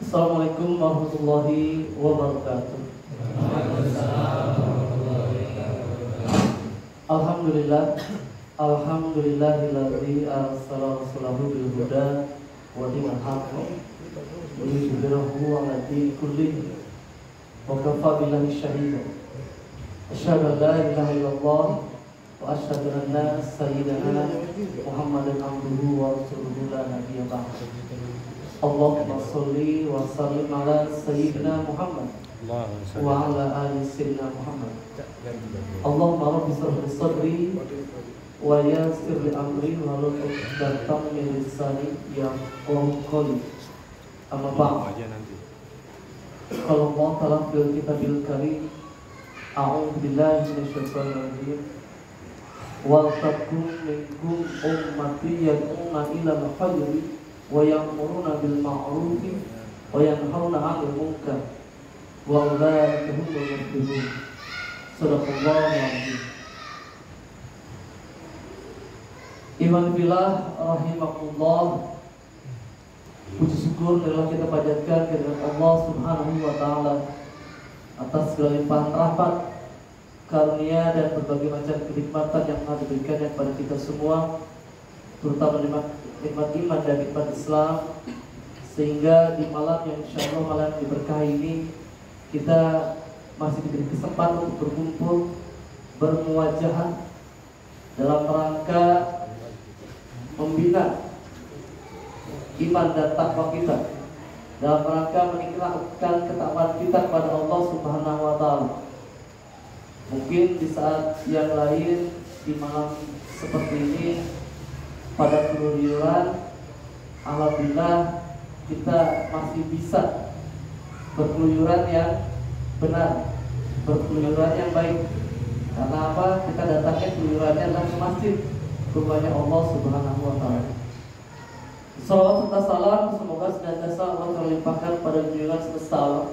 Assalamualaikum warahmatullahi wabarakatuh. Alhamdulillah, alhamdulillahilladzi arsala rasulahu bil huda wa dinil haqq wa yudhhirahu 'ala dini kullihi wa kafa billahi shahida. Asyhadu an la ilaha illallah wa asyhadu anna sayyidana Muhammadan abduhu wa rasuluhu la nabiyya ba'dahu. Allahumma sholli wa sallim ala sayyidina Muhammad wa ala ali sayyidina Muhammad. Allahumma rabbi shrah li sadri wa yassir li amri wahlul 'uqdatam min lisani yafqahu qawli. Amma ba'd. Qala Allah ta'ala fil kitabil karim, a'udzu billahi minasyaitonir rajim. Wal takum minkum ummati yad'una ila al-khayri wa ya'muruna bil ma'rufi wa yanhauna 'anil munkar wa ulaika humul muflihun. Shadaqallahu alazim. Iman billah rahimakumullah. Puji syukur adalah kita panjatkan kepada Allah Subhanahu wa taala atas segala limpahan rahmat, karunia dan berbagai macam kenikmatan yang telah diberikannya kepada kita semua, terutama nikmat iman dan nikmat Islam, sehingga di malam yang insyaallah malam diberkahi ini kita masih diberi kesempatan untuk berkumpul bermuajahan dalam rangka membina iman dan takwa kita, dalam rangka meningkatkan ketakwaan kita kepada Allah Subhanahu wa taala. Mungkin di saat yang lain di malam seperti ini pada keluyuran, alhamdulillah kita masih bisa berkeluyuran yang benar, berkeluyuran yang baik. Karena apa? Kita datangnya keluyurannya adalah ke masjid, rumahnya Allah Subhanahu wa taala. Salawat serta salam semoga senantiasa Allah terlimpahkan pada junjungan semesta alam,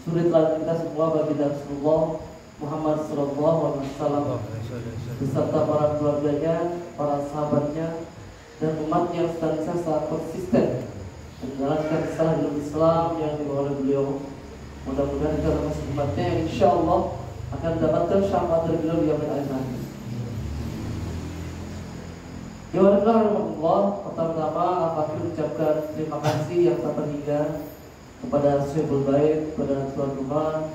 suri teladan kita semua baginda Rasulullah Muhammad sallallahu alaihi wasallam beserta para keluarganya, para sahabatnya, dan umat yang senantiasa konsisten menjalankan risalah Islam yang dibawa oleh beliau. Mudah-mudahan kita termasuk umatnya yang insya Allah akan mendapatkan syafaat dari beliau yang akhir. Ya Allah, pertama-tama aku mengucapkan terima kasih yang tak terhingga kepada Syaikhul Bait, kepada tuan rumah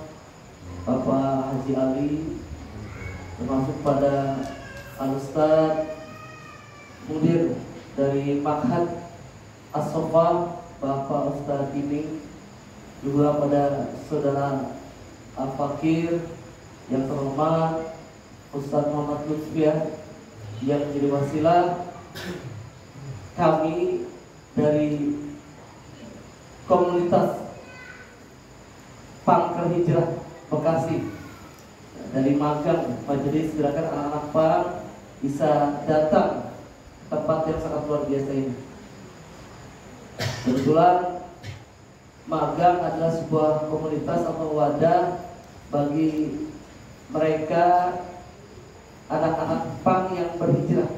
Bapak Haji Ali, termasuk pada Al-Ustaz Mudir dari Ma'had As-Sofa Bapak Ustaz Dini, juga pada saudara Al-Fakir yang terhormat Ustaz Muhammad Lutfiah yang menjadi wasilah kami dari komunitas Pangker Hijrah Bekasi, dari magang majelis gerakan anak-anak PAN bisa datang ke tempat yang sangat luar biasa ini. Kebetulan magang adalah sebuah komunitas atau wadah bagi mereka anak-anak PAN yang berhijrah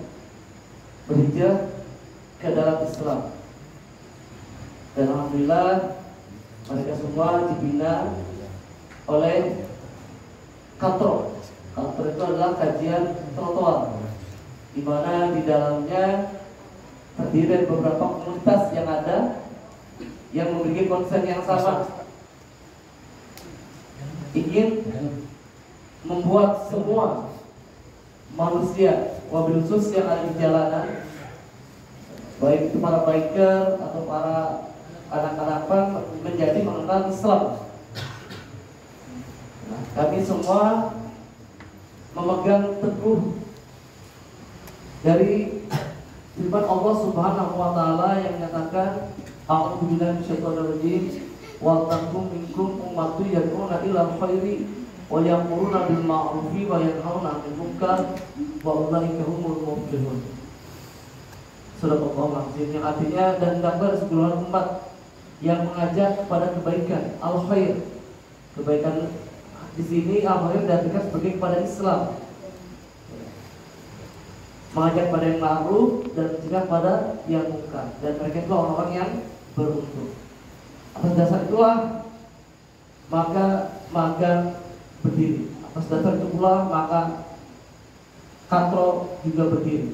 ke dalam Islam. Dan alhamdulillah mereka semua dibina oleh Katro. Katro itu adalah kajian trotoar, di mana di dalamnya terdiri dari beberapa komunitas yang ada yang memiliki konsen yang sama, ingin membuat semua manusia, wabil khusus yang ada di jalanan, baik itu para biker atau para anak-anak menjadi mengenal Islam. Nah, kami semua memegang teguh dari firman Allah Subhanahu wa taala yang menyatakan, a'udzu billahi minasyaitonir rajim, wa takum minkum ummatun yad'una ilal khairi wa ya'muruna bil ma'rufi wa yanhauna 'anil munkar wa ulaika humul muflihun. Shadaqallahu alazim, yang artinya dan gambar segolongan umat yang mengajak kepada kebaikan, al-khair. Kebaikan di sini al-khair diartikan sebagai kepada Islam. Mengajak pada yang ma'ruf dan mencegah pada yang munkar. Dan mereka itu orang-orang yang beruntung. Atas dasar itulah maka magang berdiri. Atas dasar itu pula maka katro juga berdiri.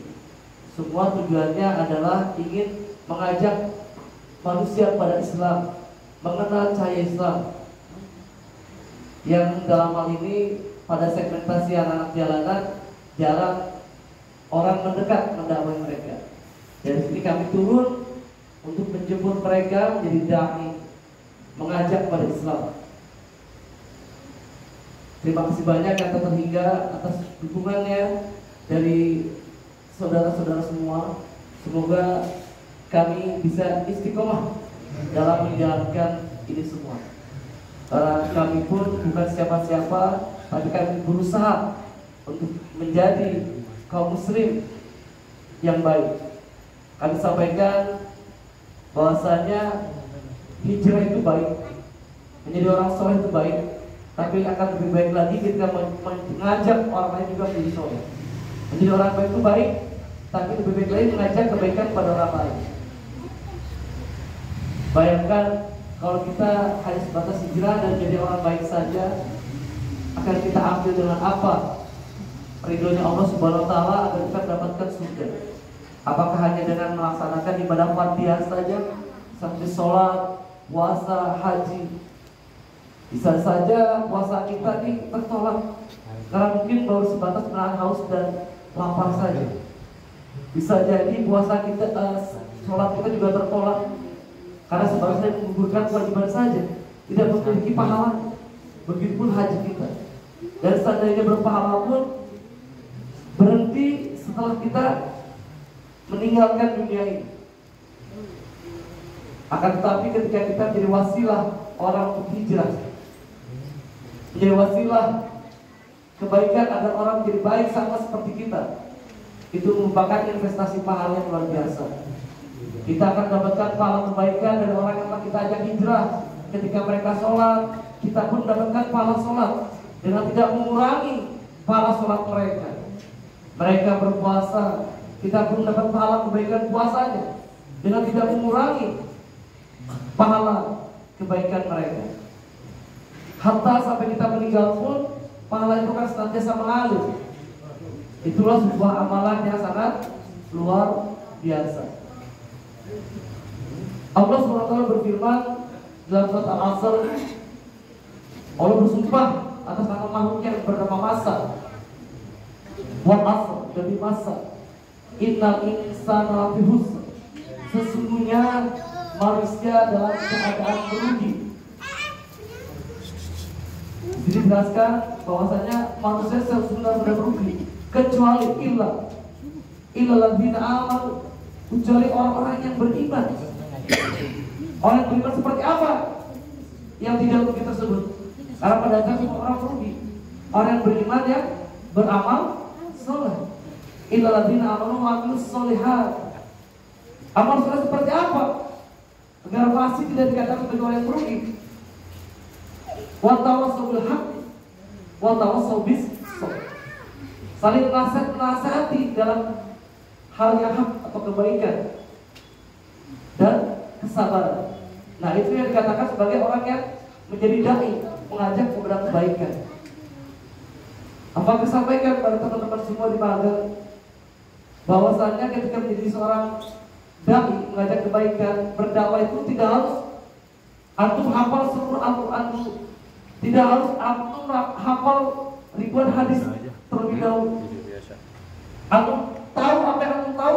Semua tujuannya adalah ingin mengajak manusia pada Islam, mengenal cahaya Islam. Yang dalam hal ini pada segmentasi anak-anak jalanan jarang orang mendekat mendakwai mereka. Dari sini kami turun untuk menjemput mereka menjadi dai, mengajak pada Islam. Terima kasih banyak yang terhingga atas dukungannya dari saudara-saudara semua. Semoga kami bisa istiqomah dalam menjalankan ini semua. Karena kami pun bukan siapa-siapa, tapi kami berusaha untuk menjadi kaum muslim yang baik. Kami sampaikan bahwasanya hijrah itu baik, menjadi orang soleh itu baik, tapi akan lebih baik lagi ketika mengajak orang lain juga menjadi soleh. Menjadi orang baik itu baik, tapi lebih baik lagi mengajak kebaikan pada orang lain. Bayangkan kalau kita hanya sebatas hijrah dan jadi orang baik saja, akan kita ambil dengan apa? Ridhonya Allah Subhanahu wa taala agar kita mendapatkan surga. Apakah hanya dengan melaksanakan ibadah fardiyah saja seperti sholat, puasa, haji? Bisa saja puasa kita ini tertolak karena mungkin baru sebatas menahan haus dan lapar saja. Bisa jadi puasa kita, sholat kita juga tertolak karena sebatas menggugurkan kewajiban saja, tidak memiliki pahala. Begitupun haji kita. Dan seandainya berpahala pun berhenti setelah kita meninggalkan dunia ini. Akan tetapi ketika kita menjadi wasilah orang untuk hijrah, menjadi wasilah kebaikan agar orang menjadi baik sama seperti kita, itu merupakan investasi pahala yang luar biasa. Kita akan mendapatkan pahala kebaikan dari orang yang kita ajak hijrah. Ketika mereka sholat, kita pun mendapatkan pahala sholat dengan tidak mengurangi pahala sholat mereka. Mereka berpuasa, kita pun dapat pahala kebaikan puasanya dengan tidak mengurangi pahala kebaikan mereka. Hatta sampai kita meninggal pun pahala itu kan senantiasa mengalir. Itulah sebuah amalan yang sangat luar biasa. Allah SWT berfirman dalam surat Al-Asr, Allah bersumpah atas nama makhluk yang bernama masa. Wal asr, demi masa. Innal insana lafi khusr. Sesungguhnya manusia dalam keadaan merugi. Jadi dijelaskan bahwasanya manusia sesungguhnya sudah merugi, kecuali illa ladzina amanu, kecuali orang-orang yang beriman. Orang yang beriman seperti apa yang tidak rugi tersebut? Karena pada dasarnya semua orang rugi. Orang yang beriman yang beramal soleh. Illa ladzina amanu wa amilus sholihat. Amal soleh seperti apa? Agar pasti tidak dikatakan sebagai orang yang merugi. Wa tawassaw bil haqq wa tawassaw bis sabr. Saling menasihati dalam hal yang hak atau kebaikan dan kesabaran. Nah, itu yang dikatakan sebagai orang yang menjadi dai, mengajak kepada kebaikan. Apakah sampaikan pada teman-teman semua di magang bahwasanya ketika menjadi seorang dai, mengajak kebaikan, berdakwah itu tidak harus antum hafal seluruh Al-Quran dulu, tidak harus antum hafal ribuan hadis terlebih dahulu. Antum tahu apa yang antum tahu.